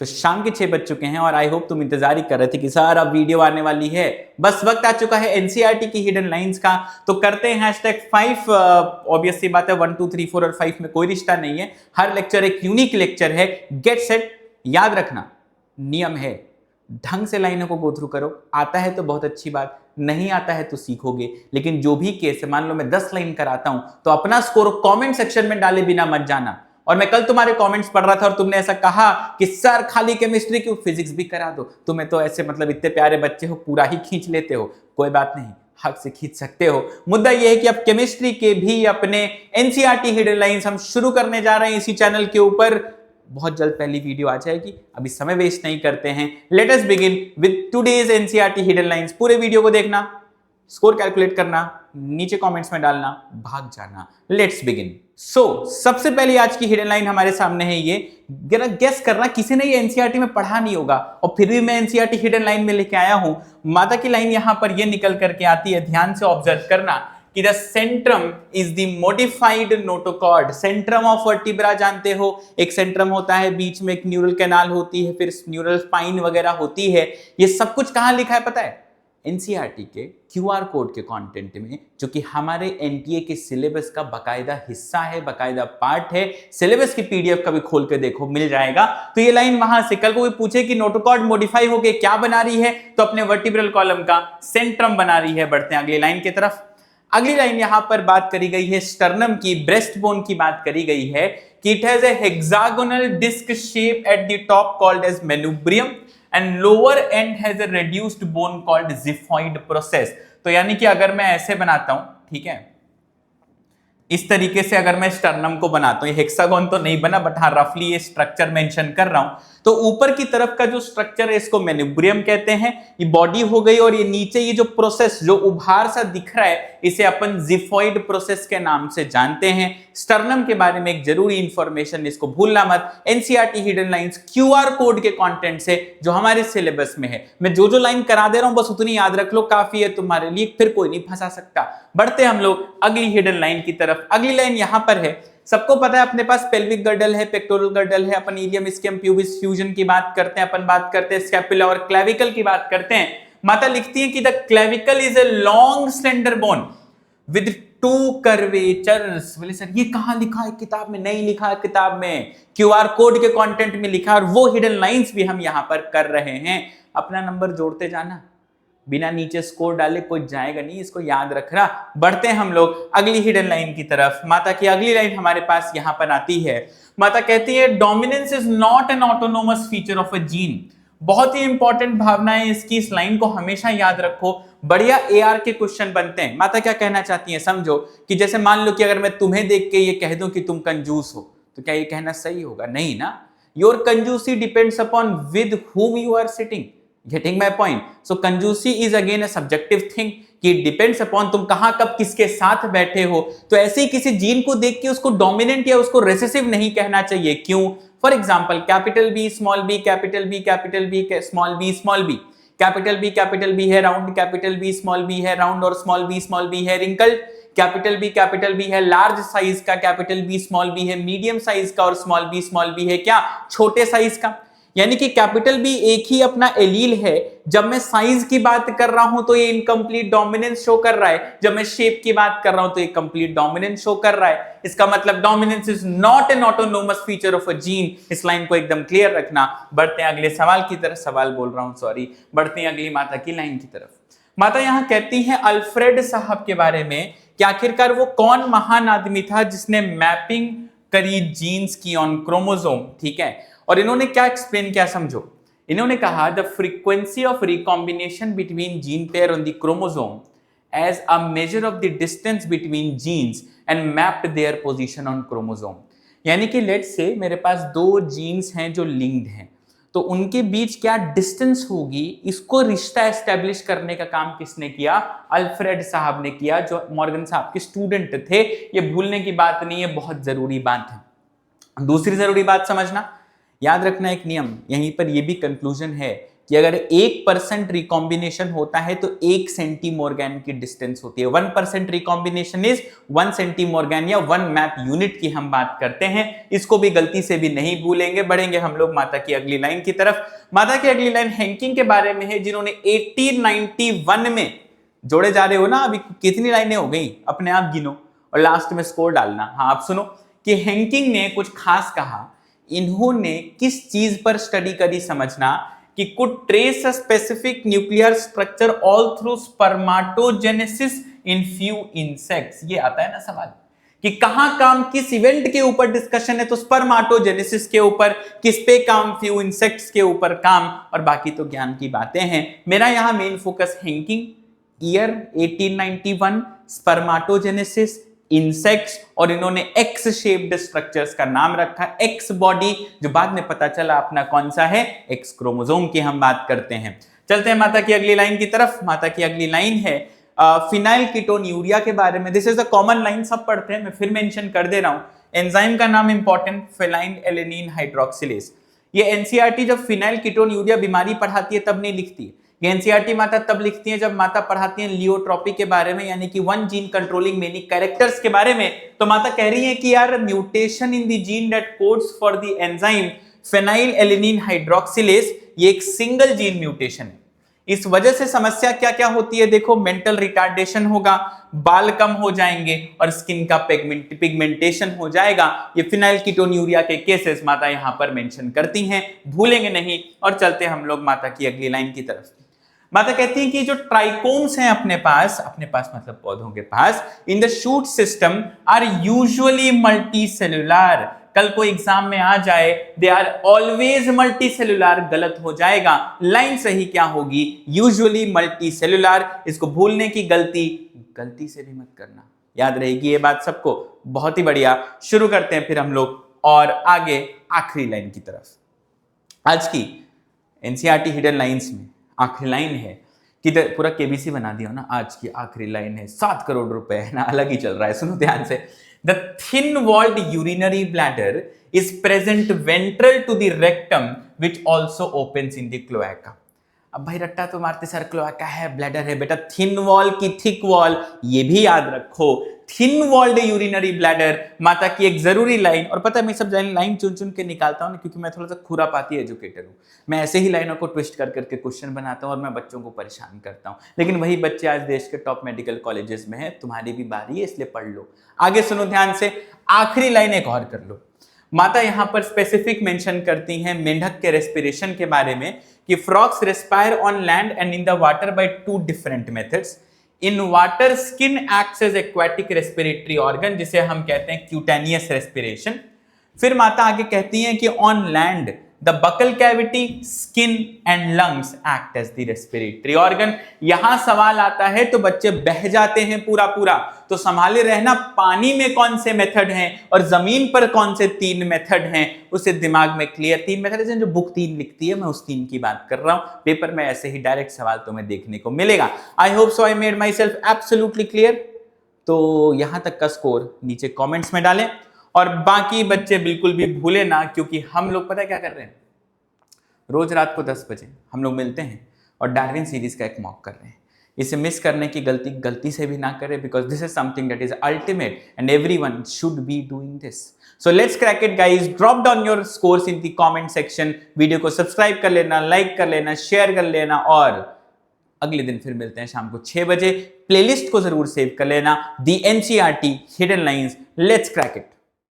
तो शाम के 6 बज चुके हैं और आई होप तुम इंतजार ही कर रहे थे कि सर अब वीडियो आने वाली है। बस वक्त आ चुका है एनसीईआरटी की हिडन लाइंस का। तो करते हैं #5। ऑब्वियस सी बात है 1 2 3 4 और 5 में कोई रिश्ता नहीं है। हर लेक्चर एक यूनिक लेक्चर है। Get set. याद रखना नियम है, ढंग से लाइनों को गो थ्रू करो। आता है तो बहुत अच्छी बात, नहीं आता है तो सीखोगे। लेकिन जो भी केस है, मान लो मैं 10 लाइन कराता हूं तो अपना स्कोर कमेंट सेक्शन में डाले बिना मत जाना। और मैं कल तुम्हारे कमेंट्स पढ़ रहा था और तुमने ऐसा कहा कि सर खाली केमिस्ट्री क्यों, फिजिक्स भी करा दो। तुम्हें तो ऐसे मतलब इतने प्यारे बच्चे हो, पूरा ही खींच लेते हो। कोई बात नहीं, हक से खींच सकते हो। मुद्दा यह है कि अब केमिस्ट्री के भी अपने एनसीईआरटी हिडन लाइंस हम शुरू करने जा रहे हैं इसी चैनल के ऊपर। बहुत जल्द पहली वीडियो आ जाएगी। अभी समय वेस्ट नहीं करते हैं, let us begin with today's NCERT hidden lines. पूरे वीडियो को देखना, स्कोर कैलकुलेट करना, नीचे कमेंट्स में डालना, भाग जाना। Let's begin. सबसे पहले आज की हिडन लाइन हमारे सामने है ये। गेस करना, किसी ने ये एनसीईआरटी में पढ़ा नहीं होगा और फिर भी मैं एनसीईआरटी हिडन लाइन में लेके आया हूं। माता की लाइन यहां पर ये निकल करके आती है, ध्यान से ऑब्जर्व करना कि the Centrum is the modified notochord. Centrum of vertebra जानते हो, एक सेंट्रम होता है, बीच में एक न्यूरल कैनाल होती है, फिर न्यूरल स्पाइन वगैरह होती है। ये सब कुछ कहां लिखा है पता है? एनसीईआरटी के क्यूआर कोड के कंटेंट में, जो कि हमारे एनटीए के सिलेबस का बकायदा हिस्सा है, बकायदा पार्ट है। सिलेबस की पीडीएफ कभी खोल के देखो, मिल जाएगा। तो ये लाइन वहां से, कल को कोई पूछे कि नोटोकॉर्ड मॉडिफाई होके क्या बना रही है, तो अपने वर्टिब्रल कॉलम का सेंट्रम बना रही है। बढ़ते हैं अगली लाइन की तरफ। अगली लाइन यहां पर बात करी गई है स्टर्नम की, ब्रेस्ट बोन की बात करी गई है कि it has a hexagonal disc shape at the top called as manubrium and lower end has a reduced bone called xiphoid process। तो यानी कि अगर मैं ऐसे बनाता हूं, ठीक है, इस तरीके से अगर मैं स्टर्नम को बनाता हूं, ये हेक्सागोन तो नहीं बना बट हाँ रफली ये स्ट्रक्चर मेंशन कर रहा हूं। तो ऊपर की तरफ का जो स्ट्रक्चर है इसको मेनुब्रियम कहते हैं, ये बॉडी हो गई। और ये नीचे ये जो प्रोसेस जो उभार सा दिख रहा है, इसे अपन जिफॉइड प्रोसेस के नाम से जानते हैं। स्टर्नम के बारे में एक जरूरी इंफॉर्मेशन, इसको भूलना मत। NCERT hidden lines QR code के कंटेंट से जो हमारे सिलेबस में है, मैं जो जो लाइन करा दे रहा हूं बस उतनी याद रख लो, काफी है तुम्हारे लिए, फिर कोई नहीं फंसा सकता। बढ़ते हम लोग अगली हिडन लाइन की तरफ। अगली लाइन यहां पर है, सबको पता है अपने पास पेल्विक गर्डल है, पेक्टोरल गर्डल है, अपन इलियम स्कैम प्यूबिस फ्यूजन की बात करते हैं, अपन बात करते हैं स्कैपुला और क्लेविकल की बात करते हैं। माता लिखती है कि the clavicle is a long slender bone with 2 curvatures. बोले सर ये कहां लिखा है किताब में? नहीं लिखा है किताब में, क्यूआर कोड के कंटेंट में लिखा है। और वो हिडन लाइंस भी हम यहां पर कर रहे हैं। अपना नंबर जोड़ते जाना, बिना नीचे स्कोर डाले कोई जाएगा नहीं, इसको याद रखना। बढ़ते हैं हम लोग अगली हिडन लाइन की तरफ। माता की अगली लाइन हमारे पास यहां पर आती है। माता कहती है dominance is not an autonomous feature of a gene. बहुत ही इंपॉर्टेंट भावना है इसकी, इस लाइन को हमेशा याद रखो। बढ़िया एआर के क्वेश्चन बनते हैं। माता क्या कहना चाहती है समझो, कि जैसे मान लो कि अगर मैं तुम्हें देख के ये कह दूं कि तुम कंजूस हो, तो क्या ये कहना सही होगा? नहीं ना। योर कंजूसी depends upon with whom you are sitting। Getting my point? So कंजूसी is again a subjective thing, कि डिपेंड्स अपॉन तुम कहां कब किसके साथ बैठे हो। तो ऐसे ही किसी जीन को देख के उसको डोमिनेंट या उसको रेसेसिव नहीं कहना चाहिए। क्यों? For example capital B small B, capital B small B small B, capital B है round, capital B small B है राउंड, और स्मॉल बी है रिंकल। कैपिटल बी है लार्ज साइज का, कैपिटल बी स्मॉल बी है medium size का, और small B है क्या? छोटे साइज का। यानी कि कैपिटल बी एक ही अपना एलील है। जब मैं साइज की बात कर रहा हूं तो ये इनकम्प्लीट डोमिनेंस शो कर रहा है, जब मैं शेप की बात कर रहा हूं तो ये कंप्लीट डोमिनेंस शो कर रहा है। इसका मतलब dominance is not an autonomous feature of a gene. इस लाइन को एकदम क्लियर रखना। बढ़ते हैं अगले सवाल की तरफ, सवाल बोल रहा हूं सॉरी। बढ़ते हैं अगली माता की लाइन की तरफ। माता यहां कहती हैं अल्फ्रेड साहब के बारे में कि आखिरकार वो कौन महान आदमी था जिसने मैपिंग करी जीन्स की ऑन क्रोमोसोम, ठीक है। और इन्होंने क्या एक्सप्लेन किया समझो। इन्होंने कहा the frequency of recombination between gene pair on the chromosome as a measure of the distance between genes and mapped their position on chromosome. यानी कि लेट्स से मेरे पास 2 जीन्स हैं जो लिंक्ड हैं, तो उनके बीच क्या डिस्टेंस होगी, इसको रिश्ता एस्टेब्लिश करने का काम किसने किया? अल्फ्रेड साहब ने किया, जो मॉर्गन साहब के स्टूडेंट थे। ये भूलने की बात नहीं है, बहुत जरूरी बात है। दूसरी जरूरी बात समझना, याद रखना एक नियम, यहीं पर यह भी कंक्लूजन है कि अगर 1% रिकॉम्बिनेशन होता है तो 1 सेंटीमोर्गन की डिस्टेंस होती है। 1% रिकॉम्बिनेशन इज 1 सेंटीमोर्गन या 1 मैप यूनिट की हम बात करते हैं। इसको भी गलती से भी नहीं भूलेंगे। बढ़ेंगे हम लोग माता की अगली लाइन की तरफ। माता की अगली लाइन हैंकिंग के बारे में है, जिन्होंने 1891 में, जोड़े जा रहे हो ना, अभी कितनी लाइनें हो गई अपने आप गिनो और लास्ट में स्कोर डालना। हाँ, आप सुनो कि हैंकिंग ने कुछ खास कहा। इन्होंने किस चीज पर स्टडी करी समझना, कि could trace a specific nuclear structure all through spermatogenesis in few insects। ये आता है ना सवाल कि कहां काम किस इवेंट के ऊपर डिस्कशन है, तो स्पर्माटोजेनेसिस के ऊपर, किस पे काम, फ्यू इंसेक्ट्स के ऊपर काम, और बाकी तो ज्ञान की बातें हैं। मेरा यहां main focus Henking, year 1891, spermatogenesis, insects, और इन्होंने एक्स शेप्ड स्ट्रक्चर्स का नाम रखा, एक्स बॉडी, जो बाद में पता चला अपना कौन सा है, एक्स क्रोमोसोम की हम बात करते हैं। चलते हैं माता की अगली लाइन की तरफ। माता की अगली लाइन है फिनाइल कीटोन यूरिया के बारे में। This is a common line, सब पढ़ते हैं, मैं फिर मेंशन कर दे रहा हूं। एंजाइम का नाम इंपॉर्टेंट, फिनाइल एलेनिन हाइड्रोक्सिलेज। ये एनसीईआरटी जब फिनाइल कीटोन यूरिया बीमारी पढ़ाती है तब नहीं लिखती है। ये एनसीईआरटी माता तब लिखती है जब माता पढ़ाती है लियोट्रोपी के बारे में, यानी कि one gene controlling many characters के बारे में। तो माता कह रही है कि यार mutation in the gene that codes for the enzyme phenyl alanine hydroxylase, ये एक सिंगल जीन म्यूटेशन है। इस वजह से समस्या क्या क्या होती है देखो, मेंटल रिटार्डेशन होगा, बाल कम हो जाएंगे और स्किन का पिगमेंटेशन हो जाएगा। ये फिनाइल कीटोन्यूरिया के केसेस माता यहां पर मेंशन करती हैं, भूलेंगे नहीं। और चलते हम लोग माता की अगली लाइन की तरफ। माता कहती हैं कि जो ट्राइकोम्स हैं अपने पास मतलब पौधों के पास, in the shoot system are usually multicellular. कल को एग्जाम में आ जाए they are always multicellular, गलत हो जाएगा। लाइन सही क्या होगी, यूजुअली मल्टी सेलुलर। इसको भूलने की गलती से भी मत करना, याद रहेगी ये बात सबको। बहुत ही बढ़िया, शुरू करते हैं फिर हम लोग और आगे आखिरी लाइन की तरफ। आज की एनसीईआरटी हिडन लाइंस में आखिरी लाइन है कि पूरा केबीसी बना दिया ना, आज की आखिरी लाइन है 7 करोड़ रुपए है ना, अलग ही चल रहा है। सुनो ध्यान से, the thin walled urinary bladder is present ventral to the rectum which also opens in the cloaca. अब भाई रट्टा तो मारते सर, क्लोएका है, ब्लैडर है, बेटा थिन वॉल की थिक वॉल, ये भी याद रखो। थिन वॉल्ड यूरिनरी ब्लैडर, माता की एक जरूरी लाइन। और पता है मैं सब लाइन चुन चुन के निकालता हूं ना, क्योंकि मैं थोड़ा सा खुरापाती एजुकेटर हूं। मैं ऐसे ही लाइनों को ट्विस्ट कर करके क्वेश्चन बनाता हूं और मैं बच्चों को परेशान करता हूं। लेकिन वही बच्चे आज देश के टॉप मेडिकल कॉलेजेस में हैं, तुम्हारी भी बारी है, इसलिए पढ़ लो। आगे सुनो ध्यान से, आखिरी लाइन एक और कर लो। माता यहां पर स्पेसिफिक मेंशन करती हैं मेंढक के रेस्पिरेशन के बारे में कि frogs respire on land and in the water by 2 different methods. In water skin acts as aquatic respiratory organ, जिसे हम कहते हैं क्यूटेनियस रेस्पिरेशन। फिर माता आगे कहती हैं कि on land the buccal cavity, skin and lungs act as the respiratory organ. यहां सवाल आता है तो बच्चे बह जाते हैं पूरा। तो संभाले रहना, पानी में कौन से मेथड हैं और जमीन पर कौन से 3 मेथड हैं, उसे दिमाग में क्लियर। 3 मेथड जो बुक 3 लिखती है, मैं उस 3 की बात कर रहा हूं। पेपर में ऐसे ही डायरेक्ट सवाल तुम्हें देखने को मिलेगा। I hope so I made my self absolutely clear. तो यहां तक का स्कोर नीचे कॉमेंट्स में डालें और बाकी बच्चे बिल्कुल भी भूले ना, क्योंकि हम लोग पता है क्या कर रहे हैं, रोज रात को 10 बजे हम लोग मिलते हैं और डार्विन सीरीज का एक मॉक कर रहे हैं। इसे मिस करने की गलती से भी ना करें, because this is something that is ultimate and everyone should be doing this. So let's crack it guys. Drop down your scores in the comment section. Video को सब्सक्राइब कर लेना, लाइक कर लेना, शेयर कर लेना, और अगले दिन फिर मिलते हैं शाम को 6 बजे। प्लेलिस्ट को जरूर सेव कर लेना, the NCERT hidden lines. Let's crack it.